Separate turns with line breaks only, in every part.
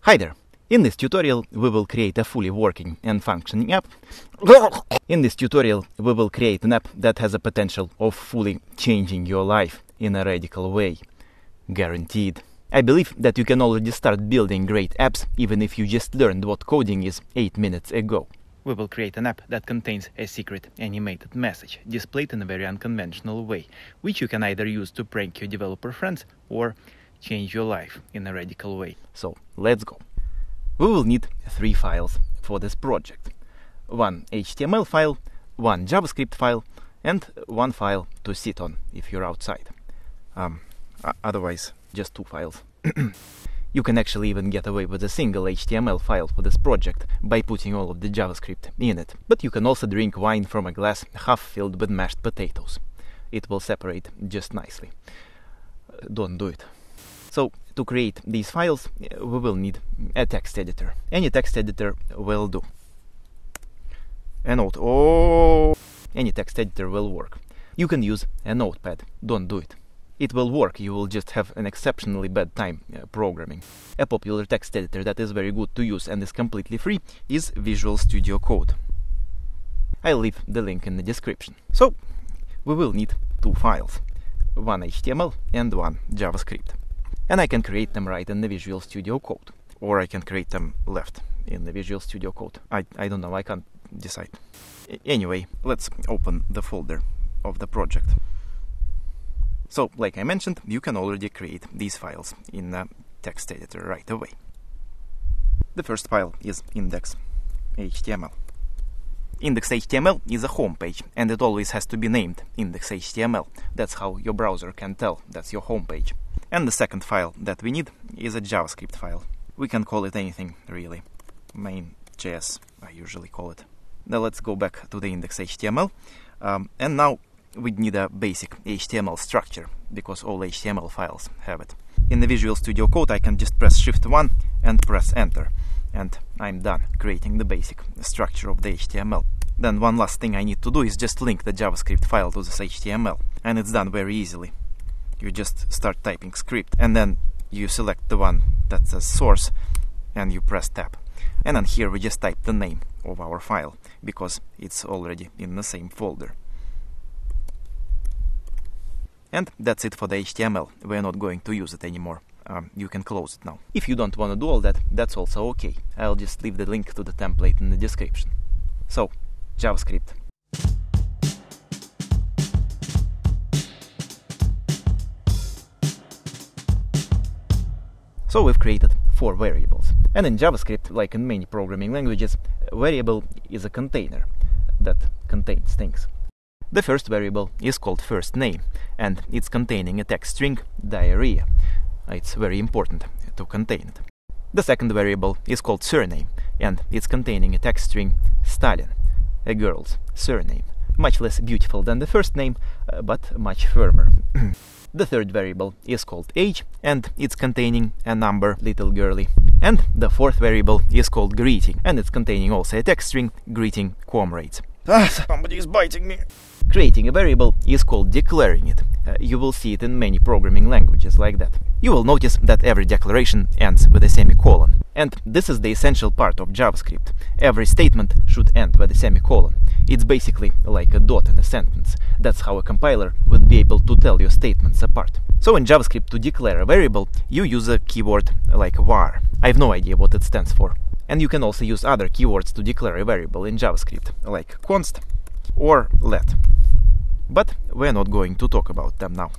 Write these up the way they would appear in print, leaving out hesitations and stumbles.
Hi there! In this tutorial we will create a fully working and functioning app. In this tutorial we will create an app that has a potential of fully changing your life in a radical way. Guaranteed. I believe that you can already start building great apps even if you just learned what coding is 8 minutes ago. We will create an app that contains a secret animated message displayed in a very unconventional way, which you can either use to prank your developer friends or change your life in a radical way. So let's go. We will need 3 files for this project. 1 HTML file, 1 JavaScript file, and 1 file to sit on if you're outside. Otherwise, just 2 files. You can actually even get away with a single HTML file for this project by putting all of the JavaScript in it. But you can also drink wine from a glass half filled with mashed potatoes. It will separate just nicely. Don't do it. So, to create these files, we will need a text editor. Any text editor will do. A note. Oh! Any text editor will work. You can use a notepad. Don't do it. It will work, you will just have an exceptionally bad time programming. A popular text editor that is very good to use and is completely free is Visual Studio Code. I'll leave the link in the description. So, we will need 2 files. 1 HTML and 1 JavaScript. And I can create them right in the Visual Studio Code. Or I can create them left in the Visual Studio Code. I don't know, I can't decide. Anyway, let's open the folder of the project. So, like I mentioned, you can already create these files in the text editor right away. The first file is index.html. Index.html is a home page, and it always has to be named index.html. That's how your browser can tell that's your home page. And the second file that we need is a JavaScript file. We can call it anything, really. Main.js, I usually call it. Now let's go back to the index.html. And now we need a basic HTML structure, because all HTML files have it. In the Visual Studio Code I can just press Shift1 and press Enter. And I'm done creating the basic structure of the HTML. Then one last thing I need to do is just link the JavaScript file to this HTML. And it's done very easily. You just start typing script and then you select the one that says source and you press tab. And then here we just type the name of our file because it's already in the same folder. And that's it for the HTML. We're not going to use it anymore. You can close it now. If you don't want to do all that, that's also okay. I'll just leave the link to the template in the description. So, JavaScript. So we've created 4 variables. And in JavaScript, like in many programming languages, a variable is a container that contains things. The first variable is called first name, and it's containing a text string, diarrhea. It's very important to contain it. The second variable is called surname, and it's containing a text string, Stalin, a girl's surname. Much less beautiful than the first name, but much firmer. The third variable is called age, and it's containing a number, little girly. And the fourth variable is called greeting, and it's containing also a text string, greeting comrades. Somebody is biting me! Creating a variable is called declaring it. You will see it in many programming languages like that. You will notice that every declaration ends with a semicolon. And this is the essential part of JavaScript. Every statement should end with a semicolon. It's basically like a dot in a sentence. That's how a compiler would be able to tell your statements apart. So in JavaScript, to declare a variable, you use a keyword like var. I have no idea what it stands for. And you can also use other keywords to declare a variable in JavaScript, like const or let. But we're not going to talk about them now.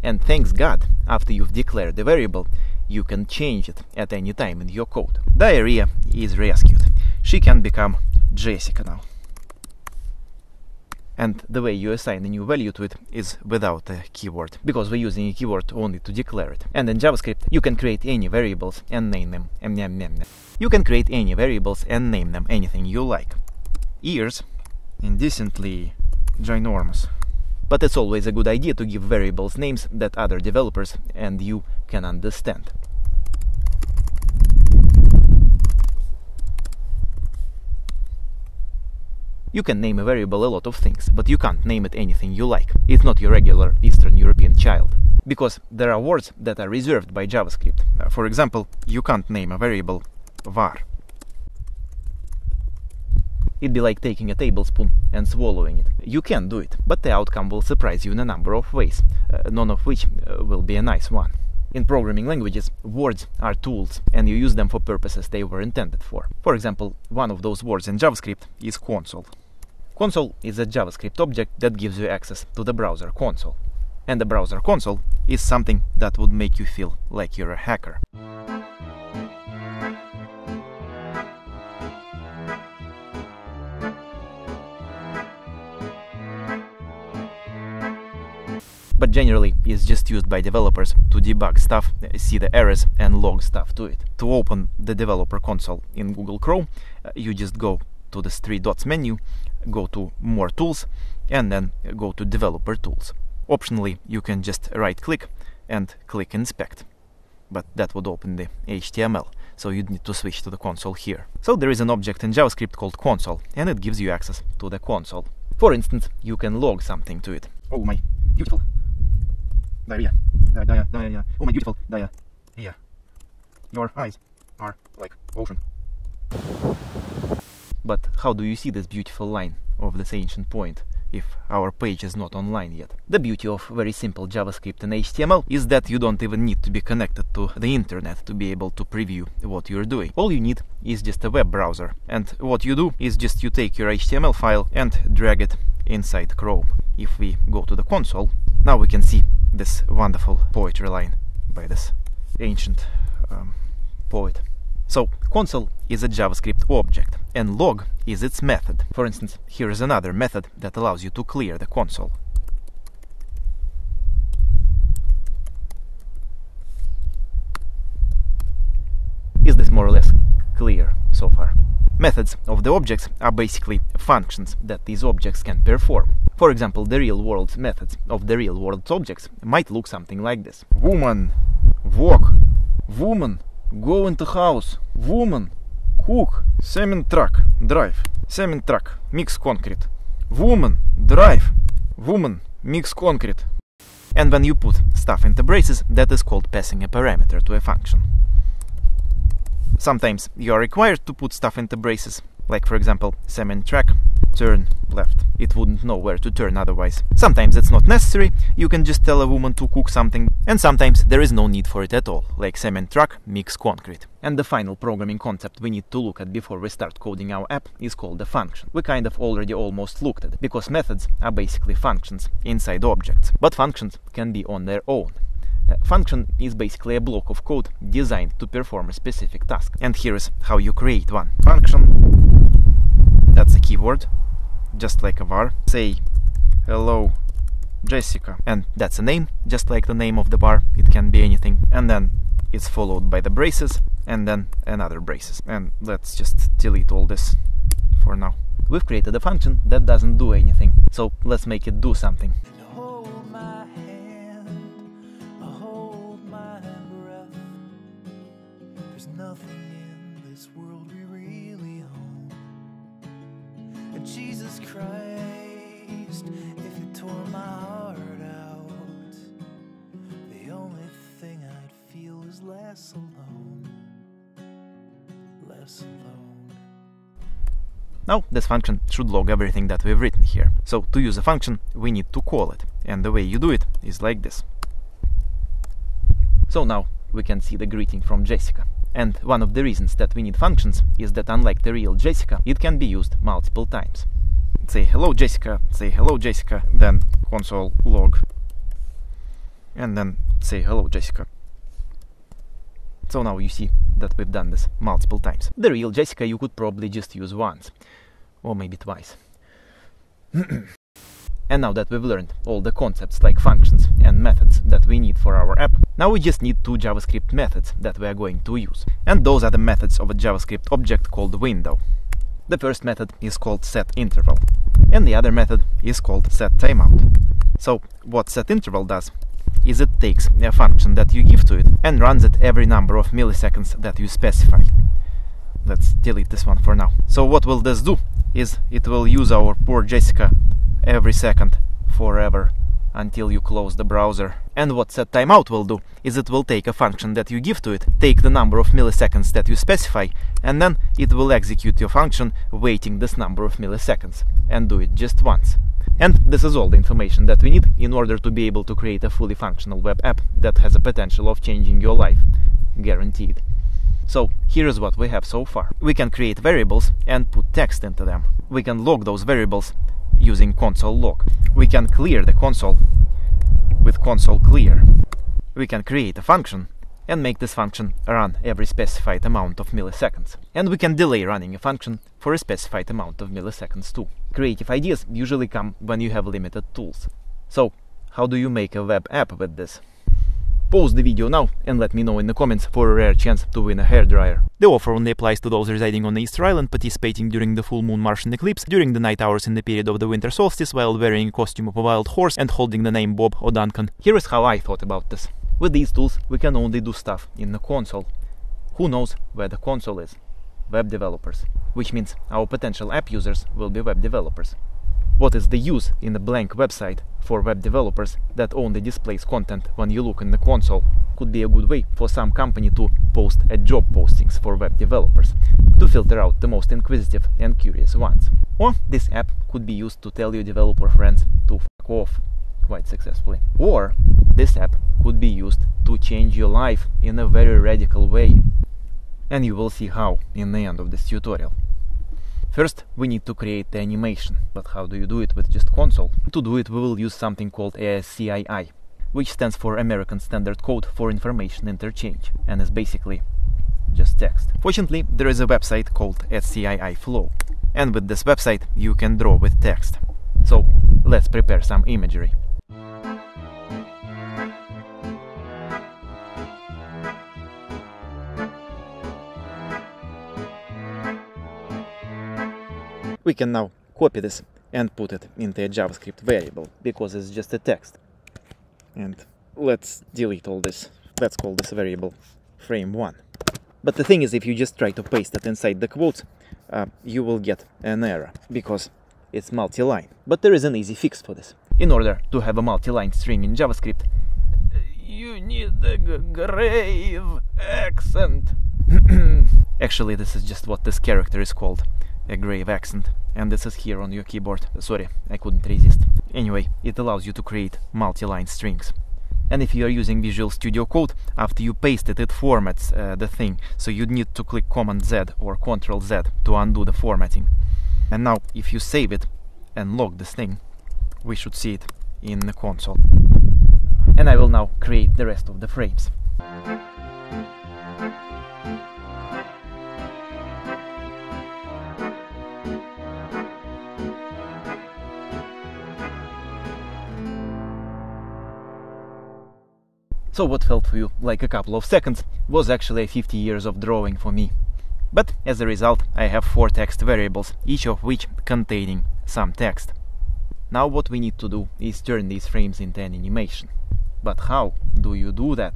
And thanks God, after you've declared the variable, you can change it at any time in your code. Diarrhea is rescued. She can become Jessica now. And the way you assign a new value to it is without a keyword, because we're using a keyword only to declare it. And in JavaScript, you can create any variables and name them. You can create any variables and name them anything you like. Ears, indecently ginormous. But it's always a good idea to give variables names that other developers and you can understand. You can name a variable a lot of things, but you can't name it anything you like. It's not your regular Eastern European child. because there are words that are reserved by JavaScript. For example, you can't name a variable var. It'd be like taking a tablespoon and swallowing it. You can do it, but the outcome will surprise you in a number of ways, none of which will be a nice one. In programming languages, words are tools, and you use them for purposes they were intended for. For example, one of those words in JavaScript is console. Console is a JavaScript object that gives you access to the browser console. And the browser console is something that would make you feel like you're a hacker. But generally it's just used by developers to debug stuff, see the errors and log stuff to it. To open the developer console in Google Chrome, you just go to this 3 dots menu, go to More Tools, and then go to Developer Tools. Optionally, you can just right-click and click Inspect. But that would open the HTML, so you'd need to switch to the console here. So there is an object in JavaScript called console, and it gives you access to the console. For instance, you can log something to it. Oh my beautiful diarrhea. Diarrhea. Oh my beautiful diarrhea. Your eyes are like ocean. But how do you see this beautiful line of this ancient point if our page is not online yet? The beauty of very simple JavaScript and HTML is that you don't even need to be connected to the internet to be able to preview what you're doing. All you need is just a web browser, and what you do is just you take your HTML file and drag it inside Chrome. If we go to the console, now we can see this wonderful poetry line by this ancient poet. So console is a JavaScript object, and log is its method. For instance, here is another method that allows you to clear the console. Is this more or less clear so far? Methods of the objects are basically functions that these objects can perform. For example, the real-world methods of the real-world objects might look something like this. Woman, walk, woman, go into house, woman, cook, cement truck, drive, cement truck, mix concrete, woman, drive, woman, mix concrete. And when you put stuff into braces, that is called passing a parameter to a function. Sometimes you are required to put stuff into braces, like for example, cement track, turn left. It wouldn't know where to turn otherwise. Sometimes it's not necessary, you can just tell a woman to cook something, and sometimes there is no need for it at all, like cement truck, mix concrete. And the final programming concept we need to look at before we start coding our app is called a function. We kind of already almost looked at it, because methods are basically functions inside objects, but functions can be on their own. Function is basically a block of code designed to perform a specific task. And here is how you create one. Function, that's a keyword, just like a var. Say, hello, Jessica. And that's a name, just like the name of the bar. It can be anything. And then it's followed by the braces, and then another braces. And let's just delete all this for now. We've created a function that doesn't do anything. So let's make it do something.
Jesus Christ, if you tore my heart out, the only thing I'd feel is less alone, less alone.
Now this function should log everything that we've written here. So to use a function, we need to call it, and the way you do it is like this. So now we can see the greeting from Jessica. And one of the reasons that we need functions is that unlike the real Jessica, it can be used multiple times. Say hello Jessica, then console log, and then say hello Jessica. So now you see that we've done this multiple times. The real Jessica you could probably just use once, or maybe twice. And now that we've learned all the concepts like functions and methods that we need for our app, now we just need 2 JavaScript methods that we are going to use. And those are the methods of a JavaScript object called window. The first method is called SetInterval, and the other method is called SetTimeout. So what SetInterval does is it takes a function that you give to it and runs it every number of milliseconds that you specify. Let's delete this one for now. So what will this do is it will use our poor Jessica every second forever until you close the browser. And what SetTimeout will do is it will take a function that you give to it, take the number of milliseconds that you specify, and then it will execute your function waiting this number of milliseconds, and do it just once. And this is all the information that we need in order to be able to create a fully functional web app that has a potential of changing your life. Guaranteed. So here's what we have so far. We can create variables and put text into them. We can log those variables using console log. We can clear the console with console clear. We can create a function and make this function run every specified amount of milliseconds. And we can delay running a function for a specified amount of milliseconds too. Creative ideas usually come when you have limited tools. So how do you make a web app with this? Pause the video now and let me know in the comments for a rare chance to win a hairdryer. The offer only applies to those residing on the Easter Island, participating during the full moon Martian eclipse, during the night hours in the period of the winter solstice, while wearing a costume of a wild horse and holding the name Bob or Duncan. Here is how I thought about this. With these tools we can only do stuff in the console. Who knows where the console is? Web developers. Which means our potential app users will be web developers. What is the use in a blank website for web developers that only displays content when you look in the console? Could be a good way for some company to post job postings for web developers, to filter out the most inquisitive and curious ones. Or this app could be used to tell your developer friends to fuck off quite successfully. Or this app could be used to change your life in a very radical way. And you will see how in the end of this tutorial. First, we need to create the animation, but how do you do it with just console? To do it, we will use something called Ascii, which stands for American Standard Code for Information Interchange, and is basically just text. Fortunately, there is a website called Ascii Flow, and with this website you can draw with text. So let's prepare some imagery. We can now copy this and put it into a JavaScript variable, because it's just a text. And let's delete all this. Let's call this variable frame1. But the thing is, if you just try to paste it inside the quotes, you will get an error, because it's multi-line. But there is an easy fix for this. In order to have a multi-line string in JavaScript, you need a grave accent. Actually, this is just what this character is called. A grave accent, and this is here on your keyboard. Sorry, I couldn't resist. Anyway, it allows you to create multi-line strings. And if you are using Visual Studio Code, after you paste it, it formats the thing, so you need to click Command Z or Ctrl Z to undo the formatting. And now, if you save it and log this thing, we should see it in the console. And I will now create the rest of the frames. So what felt for you like a couple of seconds was actually 50 years of drawing for me. But as a result, I have 4 text variables, each of which containing some text. Now what we need to do is turn these frames into an animation. But how do you do that?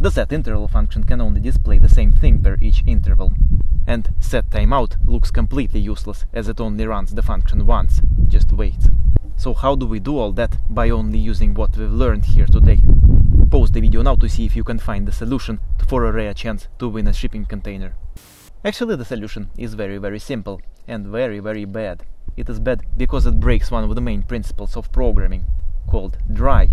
The SetInterval function can only display the same thing per each interval. And SetTimeout looks completely useless, as it only runs the function once, just waits. So how do we do all that by only using what we've learned here today? Pause the video now to see if you can find the solution for a rare chance to win a shipping container. Actually, the solution is very simple and very bad. It is bad because it breaks one of the main principles of programming, called dry.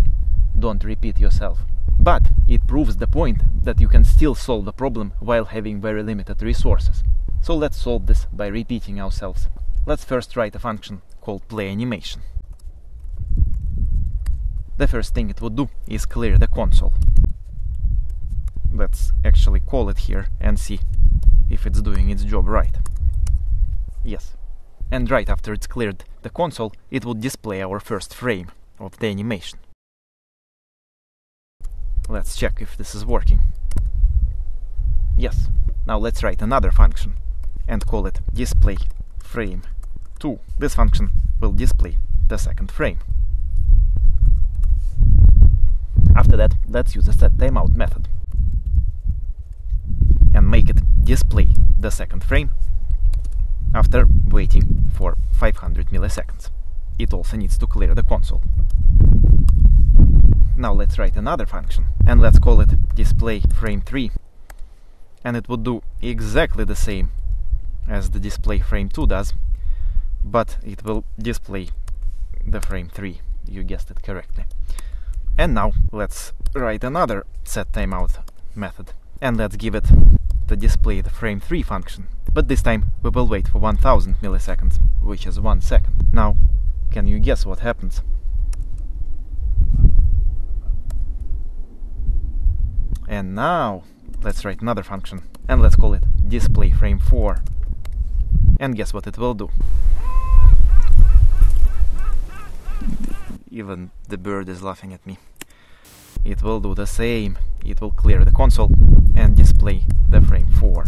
Don't repeat yourself. But it proves the point that you can still solve the problem while having very limited resources. So let's solve this by repeating ourselves. Let's first write a function called playAnimation. The first thing it would do is clear the console. Let's actually call it here and see if it's doing its job right. Yes. And right after it's cleared the console, it would display our first frame of the animation. Let's check if this is working. Yes. Now let's write another function and call it display frame 2. This function will display the second frame. After that, let's use the SetTimeout method and make it display the second frame after waiting for 500 milliseconds. It also needs to clear the console. Now let's write another function, and let's call it display frame3, and it would do exactly the same as the display frame2 does, but it will display the frame3. You guessed it correctly. And now let's write another SetTimeout method, and let's give it the display the frame3 function, but this time we will wait for 1000 milliseconds, which is 1 second. Now, can you guess what happens? And now let's write another function, and let's call it display frame4, and guess what it will do? Even the bird is laughing at me. It will do the same. It will clear the console and display the frame4.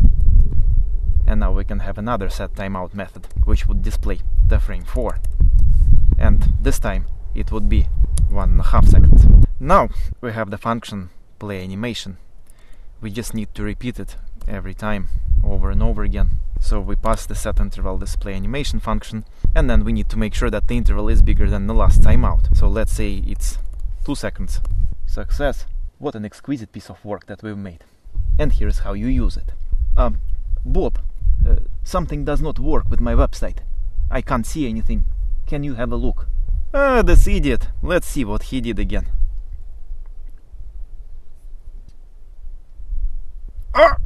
And now we can have another SetTimeout method, which would display the frame4. And this time it would be 1.5 seconds. Now we have the function play animation. We just need to repeat it every time, over and over again. So we pass the SetInterval display animation function, and then we need to make sure that the interval is bigger than the last timeout. So let's say it's 2 seconds. Success! What an exquisite piece of work that we've made. And here's how you use it. Bob, something does not work with my website. I can't see anything. Can you have a look? This idiot. Let's see what he did again. Ah!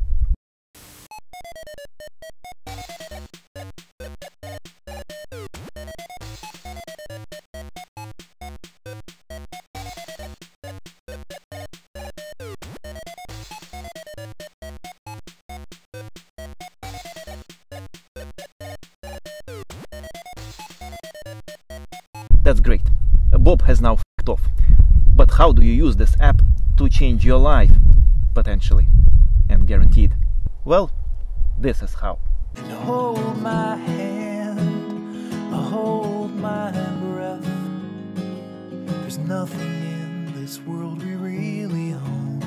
That's great. Bob has now f***ed off. But how do you use this app to change your life? Potentially. And guaranteed. Well, this is how.
And hold my hand, hold my breath. There's nothing in this world we really own.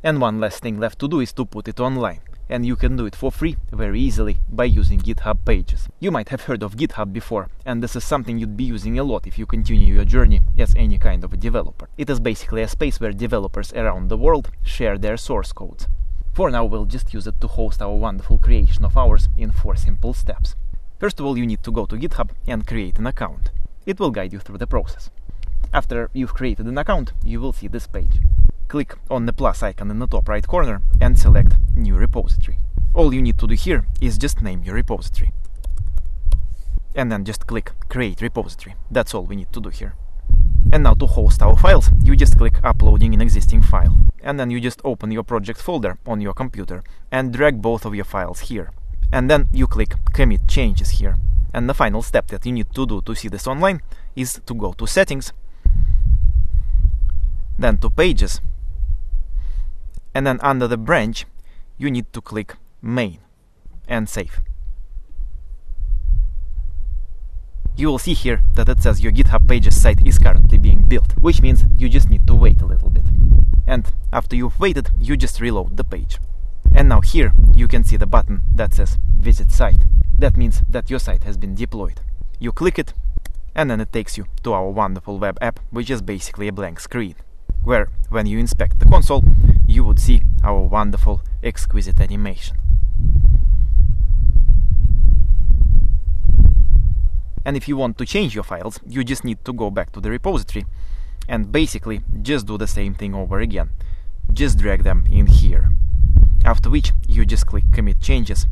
And one last thing left to do is to put it online. And you can do it for free very easily by using GitHub pages. You might have heard of GitHub before, and this is something you'd be using a lot if you continue your journey as any kind of a developer. It is basically a space where developers around the world share their source codes. For now, we'll just use it to host our wonderful creation of ours in 4 simple steps. First of all, you need to go to GitHub and create an account. It will guide you through the process. After you've created an account, you will see this page. Click on the plus icon in the top right corner and select New Repository. All you need to do here is just name your repository. And then just click Create Repository. That's all we need to do here. And now to host our files, you just click Uploading an existing file. And then you just open your project folder on your computer and drag both of your files here. And then you click Commit Changes here. And the final step that you need to do to see this online is to go to Settings, then to Pages, and then under the branch you need to click Main and save. You will see here that it says your GitHub Pages site is currently being built, which means you just need to wait a little bit. And after you've waited, you just reload the page. And now here you can see the button that says Visit Site. That means that your site has been deployed. You click it, and then it takes you to our wonderful web app, which is basically a blank screen, where when you inspect the console, you would see our wonderful, exquisite animation. And if you want to change your files, you just need to go back to the repository and basically just do the same thing over again. Just drag them in here. After which, you just click Commit Changes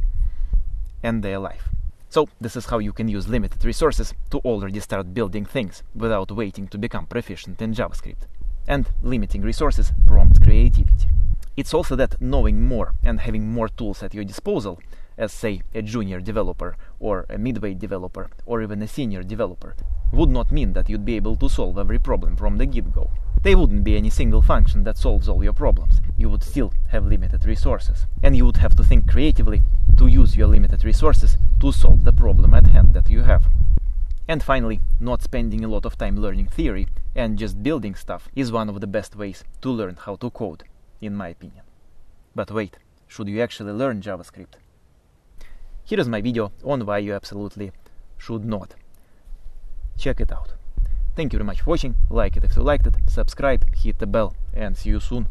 and they're live. So this is how you can use limited resources to already start building things without waiting to become proficient in JavaScript. And limiting resources prompts creativity. It's also that knowing more and having more tools at your disposal, as say a junior developer or a midway developer or even a senior developer, would not mean that you'd be able to solve every problem from the get-go. There wouldn't be any single function that solves all your problems. You would still have limited resources, and you would have to think creatively to use your limited resources to solve the problem at hand that you have. And finally, not spending a lot of time learning theory and just building stuff is one of the best ways to learn how to code, in my opinion. But wait, should you actually learn JavaScript? Here is my video on why you absolutely should not. Check it out. Thank you very much for watching, like it if you liked it, subscribe, hit the bell, and see you soon.